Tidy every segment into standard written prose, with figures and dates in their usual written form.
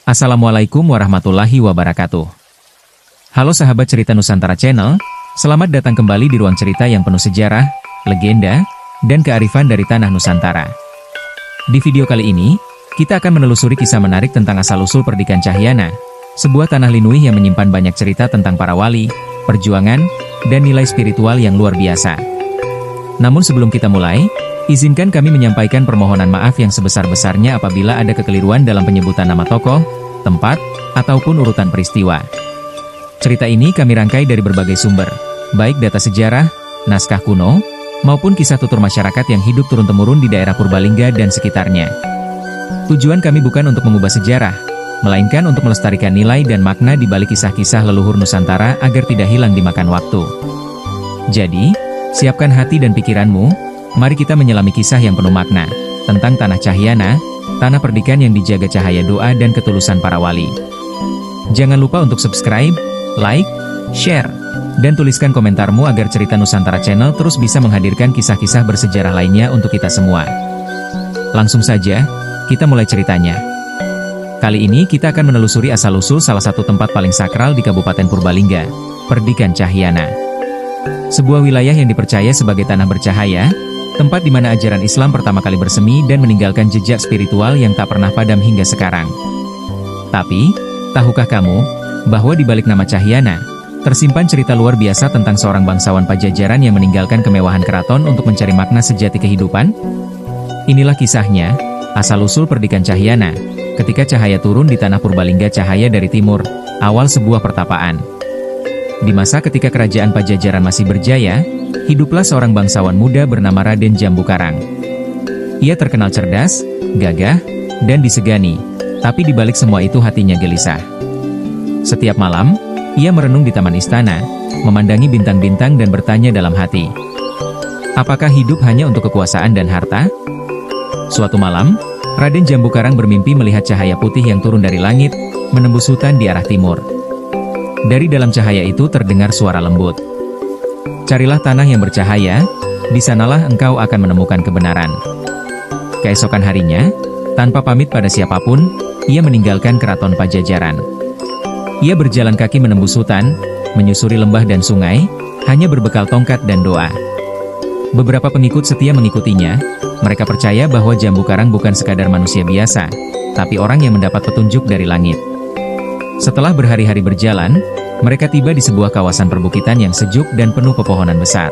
Assalamualaikum warahmatullahi wabarakatuh. Halo sahabat cerita Nusantara Channel, selamat datang kembali di ruang cerita yang penuh sejarah, legenda, dan kearifan dari tanah Nusantara. Di video kali ini, kita akan menelusuri kisah menarik tentang asal-usul Perdikan Cahyana, sebuah tanah linuih yang menyimpan banyak cerita tentang para wali, perjuangan, dan nilai spiritual yang luar biasa. Namun sebelum kita mulai, izinkan kami menyampaikan permohonan maaf yang sebesar-besarnya apabila ada kekeliruan dalam penyebutan nama tokoh, tempat, ataupun urutan peristiwa. Cerita ini kami rangkai dari berbagai sumber, baik data sejarah, naskah kuno, maupun kisah tutur masyarakat yang hidup turun-temurun di daerah Purbalingga dan sekitarnya. Tujuan kami bukan untuk mengubah sejarah, melainkan untuk melestarikan nilai dan makna di balik kisah-kisah leluhur Nusantara agar tidak hilang dimakan waktu. Jadi, siapkan hati dan pikiranmu, mari kita menyelami kisah yang penuh makna, tentang Tanah Cahyana, tanah perdikan yang dijaga cahaya doa dan ketulusan para wali. Jangan lupa untuk subscribe, like, share, dan tuliskan komentarmu agar cerita Nusantara Channel terus bisa menghadirkan kisah-kisah bersejarah lainnya untuk kita semua. Langsung saja, kita mulai ceritanya. Kali ini kita akan menelusuri asal-usul salah satu tempat paling sakral di Kabupaten Purbalingga, Perdikan Cahyana. Sebuah wilayah yang dipercaya sebagai tanah bercahaya, tempat di mana ajaran Islam pertama kali bersemi dan meninggalkan jejak spiritual yang tak pernah padam hingga sekarang. Tapi, tahukah kamu, bahwa di balik nama Cahyana, tersimpan cerita luar biasa tentang seorang bangsawan Pajajaran yang meninggalkan kemewahan keraton untuk mencari makna sejati kehidupan? Inilah kisahnya, asal-usul Perdikan Cahyana, ketika cahaya turun di tanah Purbalingga cahaya dari timur, awal sebuah pertapaan. Di masa ketika kerajaan Pajajaran masih berjaya, hiduplah seorang bangsawan muda bernama Raden Jambu Karang. Ia terkenal cerdas, gagah, dan disegani, tapi di balik semua itu hatinya gelisah. Setiap malam, ia merenung di taman istana, memandangi bintang-bintang dan bertanya dalam hati, apakah hidup hanya untuk kekuasaan dan harta? Suatu malam, Raden Jambu Karang bermimpi melihat cahaya putih yang turun dari langit, menembus hutan di arah timur. Dari dalam cahaya itu terdengar suara lembut. Carilah tanah yang bercahaya, di sanalah engkau akan menemukan kebenaran. Keesokan harinya, tanpa pamit pada siapapun, ia meninggalkan keraton Pajajaran. Ia berjalan kaki menembus hutan, menyusuri lembah dan sungai, hanya berbekal tongkat dan doa. Beberapa pengikut setia mengikutinya, mereka percaya bahwa Jambu Karang bukan sekadar manusia biasa, tapi orang yang mendapat petunjuk dari langit. Setelah berhari-hari berjalan, mereka tiba di sebuah kawasan perbukitan yang sejuk dan penuh pepohonan besar.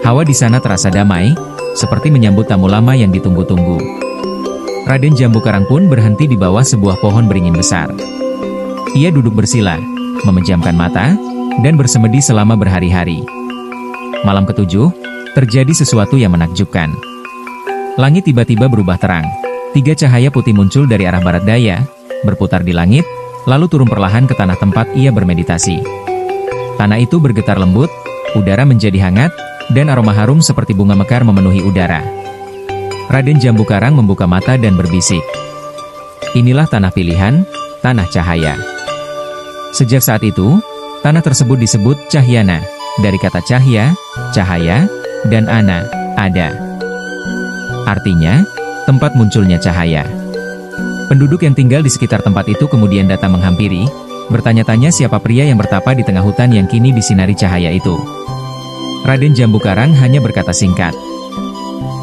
Hawa di sana terasa damai, seperti menyambut tamu lama yang ditunggu-tunggu. Raden Jambu Karang pun berhenti di bawah sebuah pohon beringin besar. Ia duduk bersila, memejamkan mata, dan bersemedi selama berhari-hari. Malam ketujuh, terjadi sesuatu yang menakjubkan. Langit tiba-tiba berubah terang. 3 cahaya putih muncul dari arah barat daya, berputar di langit, lalu turun perlahan ke tanah tempat ia bermeditasi. Tanah itu bergetar lembut, udara menjadi hangat, dan aroma harum seperti bunga mekar memenuhi udara. Raden Jambu Karang membuka mata dan berbisik, inilah tanah pilihan, tanah cahaya. Sejak saat itu, tanah tersebut disebut Cahyana, dari kata cahya, cahaya, dan ana, ada. Artinya, tempat munculnya cahaya. Penduduk yang tinggal di sekitar tempat itu kemudian datang menghampiri, bertanya-tanya siapa pria yang bertapa di tengah hutan yang kini disinari cahaya itu. Raden Jambu Karang hanya berkata singkat,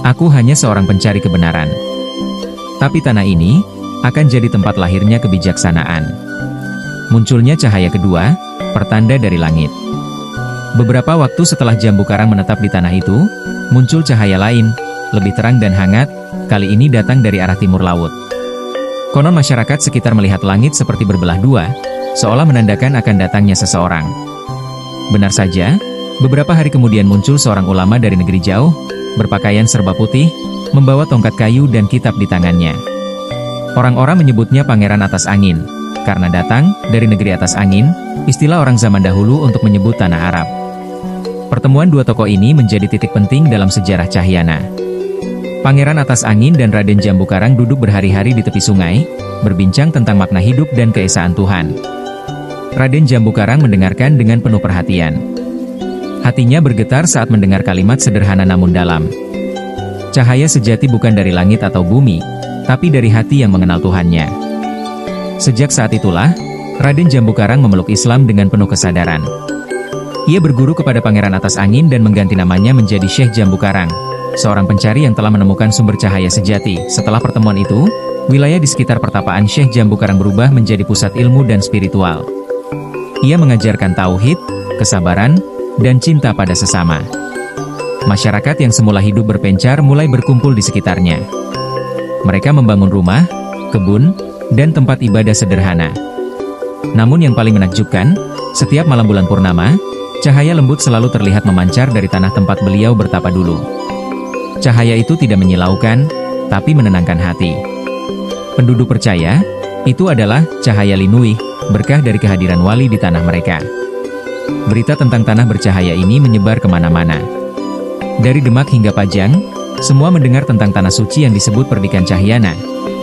aku hanya seorang pencari kebenaran. Tapi tanah ini akan jadi tempat lahirnya kebijaksanaan. Munculnya cahaya kedua, pertanda dari langit. Beberapa waktu setelah Jambu Karang menetap di tanah itu, muncul cahaya lain, lebih terang dan hangat, kali ini datang dari arah timur laut. Konon masyarakat sekitar melihat langit seperti berbelah dua, seolah menandakan akan datangnya seseorang. Benar saja, beberapa hari kemudian muncul seorang ulama dari negeri jauh, berpakaian serba putih, membawa tongkat kayu dan kitab di tangannya. Orang-orang menyebutnya Pangeran Atas Angin, karena datang dari negeri atas angin, istilah orang zaman dahulu untuk menyebut tanah Arab. Pertemuan dua tokoh ini menjadi titik penting dalam sejarah Cahyana. Pangeran Atas Angin dan Raden Jambu Karang duduk berhari-hari di tepi sungai, berbincang tentang makna hidup dan keesaan Tuhan. Raden Jambu Karang mendengarkan dengan penuh perhatian. Hatinya bergetar saat mendengar kalimat sederhana namun dalam. Cahaya sejati bukan dari langit atau bumi, tapi dari hati yang mengenal Tuhannya. Sejak saat itulah, Raden Jambu Karang memeluk Islam dengan penuh kesadaran. Ia berguru kepada Pangeran Atas Angin dan mengganti namanya menjadi Syekh Jambu Karang, seorang pencari yang telah menemukan sumber cahaya sejati. Setelah pertemuan itu, wilayah di sekitar pertapaan Syekh Jambu Karang berubah menjadi pusat ilmu dan spiritual. Ia mengajarkan tauhid, kesabaran, dan cinta pada sesama. Masyarakat yang semula hidup berpencar mulai berkumpul di sekitarnya. Mereka membangun rumah, kebun, dan tempat ibadah sederhana. Namun yang paling menakjubkan, setiap malam bulan purnama, cahaya lembut selalu terlihat memancar dari tanah tempat beliau bertapa dulu. Cahaya itu tidak menyilaukan, tapi menenangkan hati. Penduduk percaya, itu adalah cahaya Linuih, berkah dari kehadiran wali di tanah mereka. Berita tentang tanah bercahaya ini menyebar kemana-mana. Dari Demak hingga Pajang, semua mendengar tentang tanah suci yang disebut Perdikan Cahyana,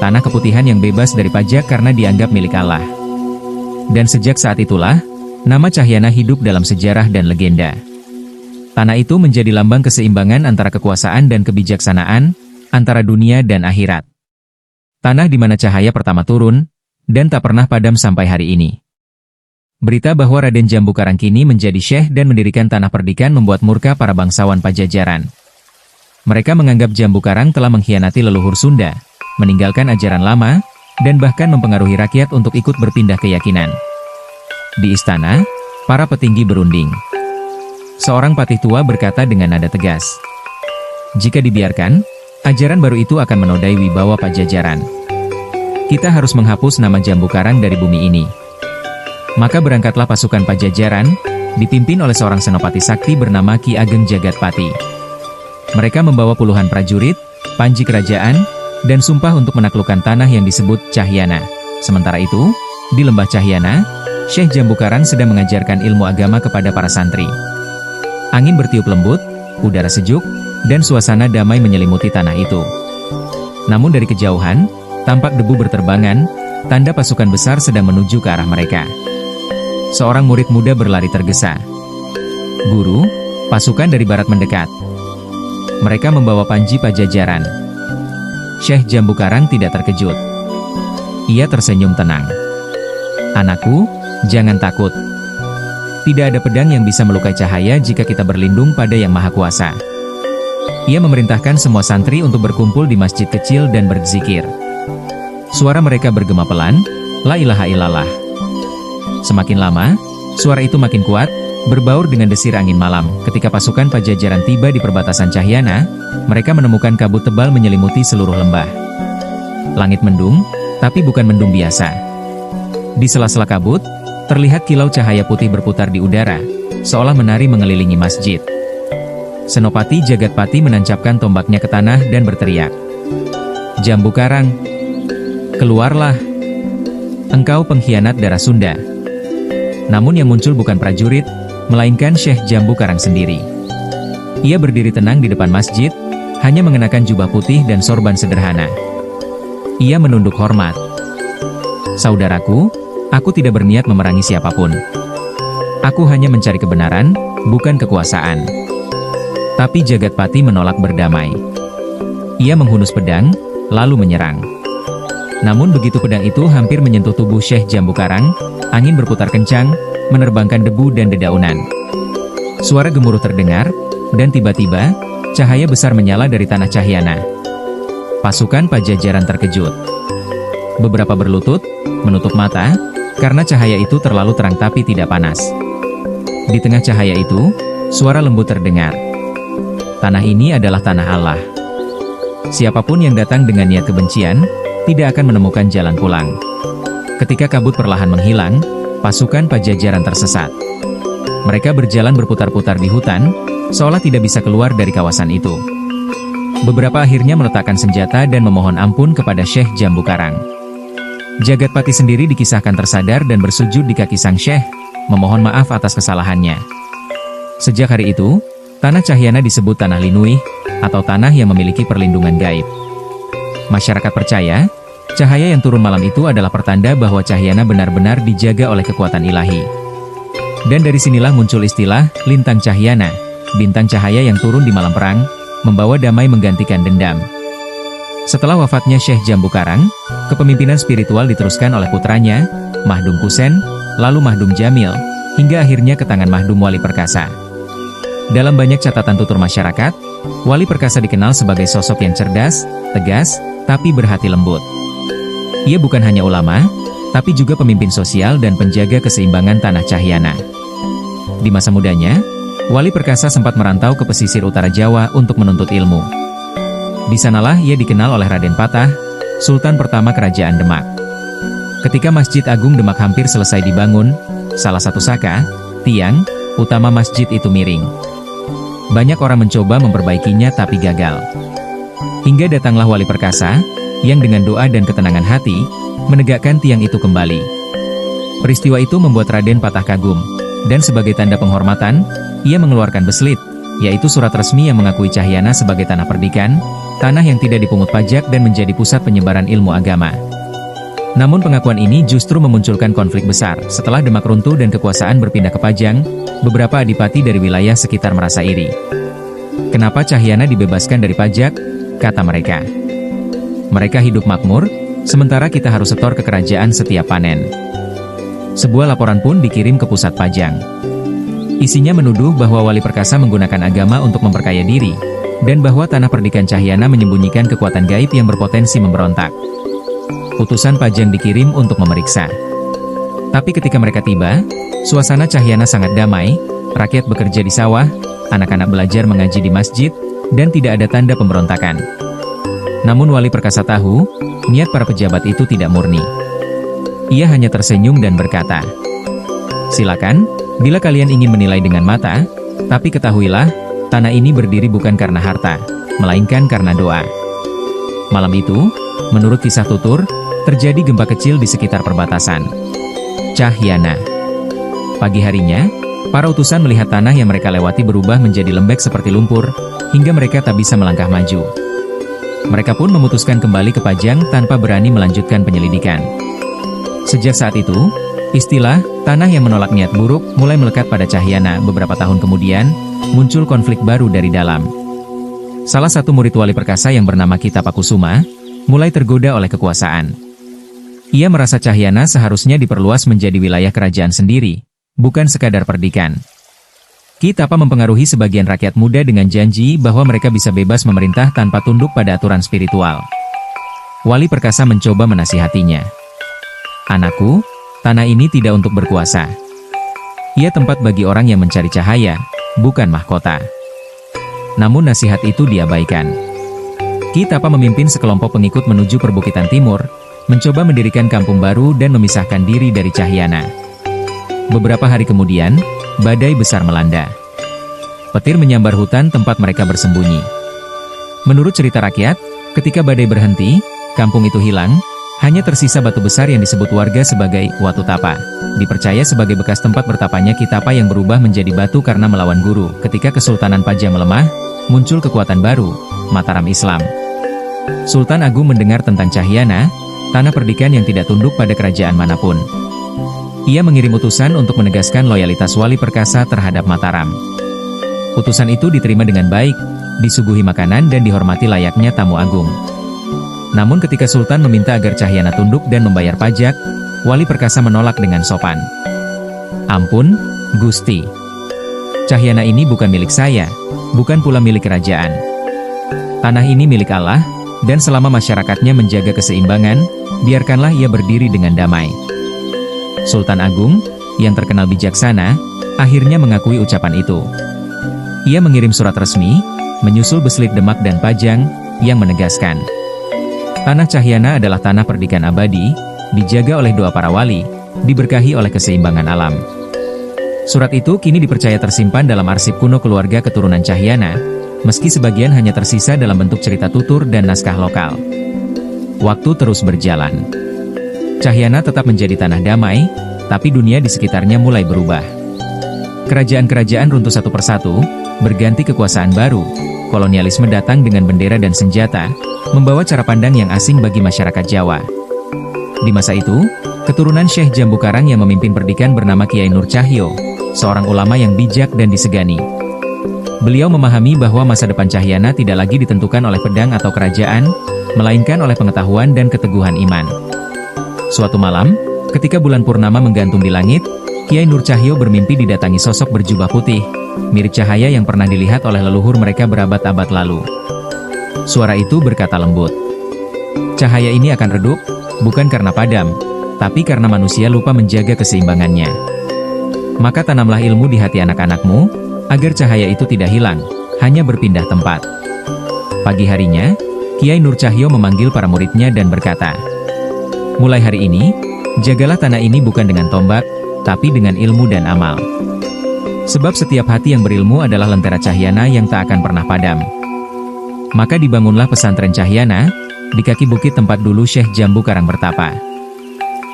tanah keputihan yang bebas dari pajak karena dianggap milik Allah. Dan sejak saat itulah, nama Cahyana hidup dalam sejarah dan legenda. Tanah itu menjadi lambang keseimbangan antara kekuasaan dan kebijaksanaan, antara dunia dan akhirat. Tanah di mana cahaya pertama turun, dan tak pernah padam sampai hari ini. Berita bahwa Raden Jambu Karang kini menjadi syekh dan mendirikan tanah perdikan membuat murka para bangsawan Pajajaran. Mereka menganggap Jambu Karang telah mengkhianati leluhur Sunda, meninggalkan ajaran lama, dan bahkan mempengaruhi rakyat untuk ikut berpindah keyakinan. Di istana, para petinggi berunding. Seorang patih tua berkata dengan nada tegas, "Jika dibiarkan, ajaran baru itu akan menodai wibawa Pajajaran. Kita harus menghapus nama Jambu Karang dari bumi ini." Maka berangkatlah pasukan Pajajaran, dipimpin oleh seorang senopati sakti bernama Ki Ageng Jagatpati. Mereka membawa puluhan prajurit, panji kerajaan, dan sumpah untuk menaklukkan tanah yang disebut Cahyana. Sementara itu, di Lembah Cahyana, Syekh Jambu Karang sedang mengajarkan ilmu agama kepada para santri. Angin bertiup lembut, udara sejuk, dan suasana damai menyelimuti tanah itu. Namun dari kejauhan, tampak debu berterbangan, tanda pasukan besar sedang menuju ke arah mereka. Seorang murid muda berlari tergesa. "Guru, pasukan dari barat mendekat." Mereka membawa panji Pajajaran. Syekh Jambu Karang tidak terkejut. Ia tersenyum tenang. "Anakku, jangan takut. Tidak ada pedang yang bisa melukai cahaya jika kita berlindung pada Yang Maha Kuasa." Ia memerintahkan semua santri untuk berkumpul di masjid kecil dan berzikir. Suara mereka bergema pelan, "La ilaha illallah." Semakin lama, suara itu makin kuat, berbaur dengan desir angin malam. Ketika pasukan Pajajaran tiba di perbatasan Cahyana, mereka menemukan kabut tebal menyelimuti seluruh lembah. Langit mendung, tapi bukan mendung biasa. Di sela-sela kabut, terlihat kilau cahaya putih berputar di udara, seolah menari mengelilingi masjid. Senopati Jagatpati menancapkan tombaknya ke tanah dan berteriak, "Jambu Karang, keluarlah! Engkau pengkhianat darah Sunda." Namun yang muncul bukan prajurit, melainkan Syekh Jambu Karang sendiri. Ia berdiri tenang di depan masjid, hanya mengenakan jubah putih dan sorban sederhana. Ia menunduk hormat. "Saudaraku, aku tidak berniat memerangi siapapun. Aku hanya mencari kebenaran, bukan kekuasaan." Tapi Jagatpati menolak berdamai. Ia menghunus pedang, lalu menyerang. Namun begitu pedang itu hampir menyentuh tubuh Syekh Jambu Karang, angin berputar kencang, menerbangkan debu dan dedaunan. Suara gemuruh terdengar, dan tiba-tiba, cahaya besar menyala dari tanah Cahyana. Pasukan Pajajaran terkejut. Beberapa berlutut, menutup mata, karena cahaya itu terlalu terang tapi tidak panas. Di tengah cahaya itu, suara lembut terdengar. "Tanah ini adalah tanah Allah. Siapapun yang datang dengan niat kebencian, tidak akan menemukan jalan pulang." Ketika kabut perlahan menghilang, pasukan Pajajaran tersesat. Mereka berjalan berputar-putar di hutan, seolah tidak bisa keluar dari kawasan itu. Beberapa akhirnya meletakkan senjata dan memohon ampun kepada Syekh Jambu Karang. Jagatpati sendiri dikisahkan tersadar dan bersujud di kaki sang Syekh, memohon maaf atas kesalahannya. Sejak hari itu, tanah Cahyana disebut Tanah Linuih, atau tanah yang memiliki perlindungan gaib. Masyarakat percaya, cahaya yang turun malam itu adalah pertanda bahwa Cahyana benar-benar dijaga oleh kekuatan ilahi. Dan dari sinilah muncul istilah Lintang Cahyana, bintang cahaya yang turun di malam perang, membawa damai menggantikan dendam. Setelah wafatnya Syekh Jambu Karang, kepemimpinan spiritual diteruskan oleh putranya, Mahdum Kusen, lalu Mahdum Jamil, hingga akhirnya ke tangan Mahdum Wali Perkasa. Dalam banyak catatan tutur masyarakat, Wali Perkasa dikenal sebagai sosok yang cerdas, tegas, tapi berhati lembut. Ia bukan hanya ulama, tapi juga pemimpin sosial dan penjaga keseimbangan tanah Cahyana. Di masa mudanya, Wali Perkasa sempat merantau ke pesisir utara Jawa untuk menuntut ilmu. Di sanalah ia dikenal oleh Raden Patah, Sultan pertama Kerajaan Demak. Ketika Masjid Agung Demak hampir selesai dibangun, salah satu saka, tiang, utama masjid itu miring. Banyak orang mencoba memperbaikinya tapi gagal. Hingga datanglah Wali Perkasa, yang dengan doa dan ketenangan hati, menegakkan tiang itu kembali. Peristiwa itu membuat Raden Patah kagum, dan sebagai tanda penghormatan, ia mengeluarkan beslit, yaitu surat resmi yang mengakui Cahyana sebagai tanah perdikan, tanah yang tidak dipungut pajak dan menjadi pusat penyebaran ilmu agama. Namun pengakuan ini justru memunculkan konflik besar. Setelah Demak runtuh dan kekuasaan berpindah ke Pajang, beberapa adipati dari wilayah sekitar merasa iri. Kenapa Cahyana dibebaskan dari pajak? Kata mereka. Mereka hidup makmur, sementara kita harus setor ke kerajaan setiap panen. Sebuah laporan pun dikirim ke pusat Pajang. Isinya menuduh bahwa Wali Perkasa menggunakan agama untuk memperkaya diri, dan bahwa tanah perdikan Cahyana menyembunyikan kekuatan gaib yang berpotensi memberontak. Utusan Pajang dikirim untuk memeriksa. Tapi ketika mereka tiba, suasana Cahyana sangat damai, rakyat bekerja di sawah, anak-anak belajar mengaji di masjid, dan tidak ada tanda pemberontakan. Namun Wali Perkasa tahu, niat para pejabat itu tidak murni. Ia hanya tersenyum dan berkata, "Silakan, bila kalian ingin menilai dengan mata, tapi ketahuilah, tanah ini berdiri bukan karena harta, melainkan karena doa." Malam itu, menurut kisah tutur, terjadi gempa kecil di sekitar perbatasan Cahyana. Pagi harinya, para utusan melihat tanah yang mereka lewati berubah menjadi lembek seperti lumpur, hingga mereka tak bisa melangkah maju. Mereka pun memutuskan kembali ke Pajang tanpa berani melanjutkan penyelidikan. Sejak saat itu, istilah tanah yang menolak niat buruk mulai melekat pada Cahyana. Beberapa tahun kemudian, muncul konflik baru dari dalam. Salah satu murid Wali Perkasa yang bernama Kitapakusuma, mulai tergoda oleh kekuasaan. Ia merasa Cahyana seharusnya diperluas menjadi wilayah kerajaan sendiri, bukan sekadar perdikan. Kitapa mempengaruhi sebagian rakyat muda dengan janji bahwa mereka bisa bebas memerintah tanpa tunduk pada aturan spiritual. Wali Perkasa mencoba menasihatinya. "Anakku, tanah ini tidak untuk berkuasa. Ia tempat bagi orang yang mencari cahaya, bukan mahkota." Namun nasihat itu diabaikan. Kitapa memimpin sekelompok pengikut menuju perbukitan timur, mencoba mendirikan kampung baru dan memisahkan diri dari Cahyana. Beberapa hari kemudian, badai besar melanda. Petir menyambar hutan tempat mereka bersembunyi. Menurut cerita rakyat, ketika badai berhenti, kampung itu hilang, hanya tersisa batu besar yang disebut warga sebagai Watu Tapa. Dipercaya sebagai bekas tempat bertapanya Kitapa yang berubah menjadi batu karena melawan guru. Ketika Kesultanan Pajang melemah, muncul kekuatan baru, Mataram Islam. Sultan Agung mendengar tentang Cahyana, tanah perdikan yang tidak tunduk pada kerajaan manapun. Ia mengirim utusan untuk menegaskan loyalitas Wali Perkasa terhadap Mataram. Utusan itu diterima dengan baik, disuguhi makanan dan dihormati layaknya tamu agung. Namun ketika Sultan meminta agar Cahyana tunduk dan membayar pajak, Wali Perkasa menolak dengan sopan. "Ampun, Gusti. Cahyana ini bukan milik saya, bukan pula milik kerajaan. Tanah ini milik Allah, dan selama masyarakatnya menjaga keseimbangan, biarkanlah ia berdiri dengan damai." Sultan Agung, yang terkenal bijaksana, akhirnya mengakui ucapan itu. Ia mengirim surat resmi, menyusul beslit Demak dan Pajang, yang menegaskan, tanah Cahyana adalah tanah perdikan abadi, dijaga oleh doa para wali, diberkahi oleh keseimbangan alam. Surat itu kini dipercaya tersimpan dalam arsip kuno keluarga keturunan Cahyana, meski sebagian hanya tersisa dalam bentuk cerita tutur dan naskah lokal. Waktu terus berjalan. Cahyana tetap menjadi tanah damai, tapi dunia di sekitarnya mulai berubah. Kerajaan-kerajaan runtuh satu persatu, berganti kekuasaan baru, kolonialisme datang dengan bendera dan senjata, membawa cara pandang yang asing bagi masyarakat Jawa. Di masa itu, keturunan Syekh Jambu Karang yang memimpin perdikan bernama Kiai Nur Cahyo, seorang ulama yang bijak dan disegani. Beliau memahami bahwa masa depan Cahyana tidak lagi ditentukan oleh pedang atau kerajaan, melainkan oleh pengetahuan dan keteguhan iman. Suatu malam, ketika bulan purnama menggantung di langit, Kiai Nur Cahyo bermimpi didatangi sosok berjubah putih, mirip cahaya yang pernah dilihat oleh leluhur mereka berabad-abad lalu. Suara itu berkata lembut, "Cahaya ini akan redup, bukan karena padam, tapi karena manusia lupa menjaga keseimbangannya. Maka tanamlah ilmu di hati anak-anakmu, agar cahaya itu tidak hilang, hanya berpindah tempat." Pagi harinya, Kiai Nur Cahyo memanggil para muridnya dan berkata, "Mulai hari ini, jagalah tanah ini bukan dengan tombak, tapi dengan ilmu dan amal. Sebab setiap hati yang berilmu adalah lentera Cahyana yang tak akan pernah padam." Maka dibangunlah pesantren Cahyana, di kaki bukit tempat dulu Syekh Jambu Karang bertapa.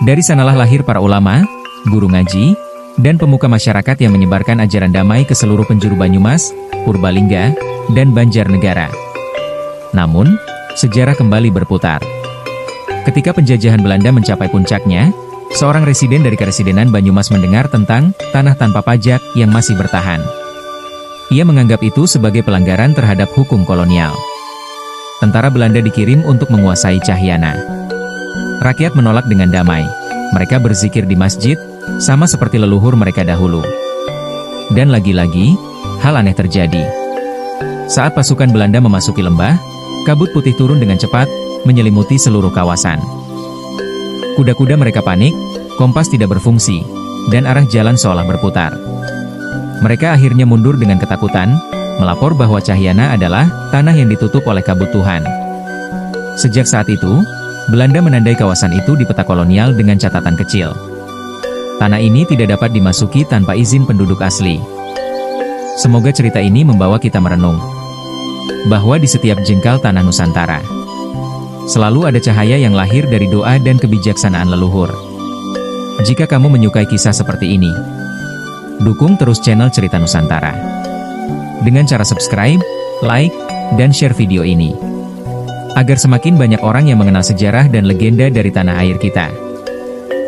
Dari sanalah lahir para ulama, guru ngaji, dan pemuka masyarakat yang menyebarkan ajaran damai ke seluruh penjuru Banyumas, Purbalingga, dan Banjarnegara. Namun, sejarah kembali berputar. Ketika penjajahan Belanda mencapai puncaknya, seorang residen dari Keresidenan Banyumas mendengar tentang tanah tanpa pajak yang masih bertahan. Ia menganggap itu sebagai pelanggaran terhadap hukum kolonial. Tentara Belanda dikirim untuk menguasai Cahyana. Rakyat menolak dengan damai. Mereka berzikir di masjid, sama seperti leluhur mereka dahulu. Dan lagi-lagi, hal aneh terjadi. Saat pasukan Belanda memasuki lembah, kabut putih turun dengan cepat, menyelimuti seluruh kawasan. Kuda-kuda mereka panik, kompas tidak berfungsi, dan arah jalan seolah berputar. Mereka akhirnya mundur dengan ketakutan, melapor bahwa Cahyana adalah tanah yang ditutup oleh kabut Tuhan. Sejak saat itu, Belanda menandai kawasan itu di peta kolonial dengan catatan kecil. Tanah ini tidak dapat dimasuki tanpa izin penduduk asli. Semoga cerita ini membawa kita merenung bahwa di setiap jengkal tanah Nusantara selalu ada cahaya yang lahir dari doa dan kebijaksanaan leluhur. Jika kamu menyukai kisah seperti ini, dukung terus channel Cerita Nusantara dengan cara subscribe, like, dan share video ini, agar semakin banyak orang yang mengenal sejarah dan legenda dari tanah air kita.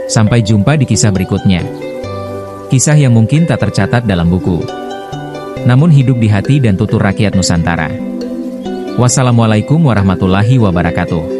Sampai jumpa di kisah berikutnya. Kisah yang mungkin tak tercatat dalam buku, namun hidup di hati dan tutur rakyat Nusantara. Wassalamualaikum warahmatullahi wabarakatuh.